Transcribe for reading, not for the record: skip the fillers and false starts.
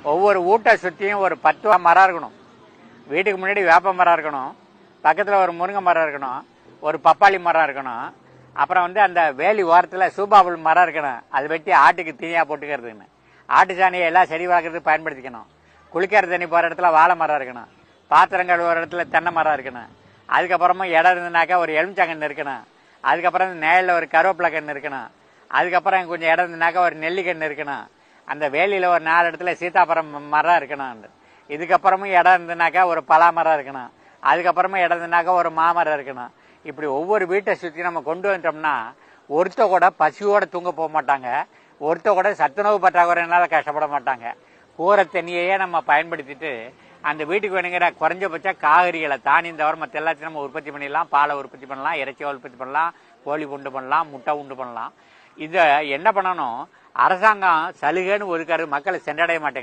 ஒவ்வொரு வீட்டை சுற்றியும் ஒரு 10 மரம் இருக்கணும். வீட்டுக்கு முன்னாடி வேப்ப மரம் இருக்கணும், பக்கத்தில் ஒரு முருங்கை மரம் இருக்கணும், ஒரு பப்பாளி மரம் இருக்கணும். அப்புறம் அந்த வேலி ஓரத்தில் சூப்பாபுல் மரம் இருக்கணும். அது வெட்டி ஆட்டுக்கு தீனியாக போட்டுக்கிறதுன்னு. ஆட்டு சாணியை எல்லாம் செடி வளர்க்குறதுக்கு பயன்படுத்திக்கணும். குளிக்கிற தண்ணி போகிற இடத்துல வாழை மரம் இருக்கணும். பாத்திரம் கழுவுற இடத்துல தென்னை மரம் இருக்கணும். அதுக்கப்புறமா இடம் இருந்ததுனாக்கா ஒரு எலுமிச்சங்கன்று இருக்கணும். அதுக்கப்புறம் நேரில் ஒரு கருவேப்பிலை கன்று இருக்கணும். அதுக்கப்புறம் கொஞ்சம் இடம் இருந்ததுனாக்கா ஒரு நெல்லிக்கன்று இருக்கணும். அந்த வேலியில் ஒரு 4 இடத்துல சீத்தாப்பழம் மரம் இருக்கணும். இதுக்கப்புறமும் இடம் இருந்ததுனாக்கா ஒரு பலா மரம் இருக்கணும். அதுக்கப்புறமா இடம் இருந்ததுனாக்கா ஒரு மாமரம் இருக்கணும். இப்படி ஒவ்வொரு வீட்டை சுற்றி நம்ம கொண்டு வந்துட்டோம்னா ஒருத்த கூட பசியோட தூங்க போக மாட்டாங்க, ஒருத்த கூட சத்துணவு பற்றாக்குறையினால கஷ்டப்பட மாட்டாங்க. கூரை தண்ணியையே நம்ம பயன்படுத்திட்டு அந்த வீட்டுக்கு வேணுங்கிற குறைஞ்சபட்ச காய்கறிகளை தானியம் தவிர மற்ற எல்லாத்தையும் நம்ம உற்பத்தி பண்ணிடலாம். பாலை உற்பத்தி பண்ணலாம், இறைச்சியை உற்பத்தி பண்ணலாம், கோழி உண்டு பண்ணலாம், முட்டை உண்டு பண்ணலாம். இதை என்ன பண்ணணும், அரசாங்கம் சலுகைன்னு ஒதுக்காரு, மக்களை சென்றடைய மாட்டேங்க.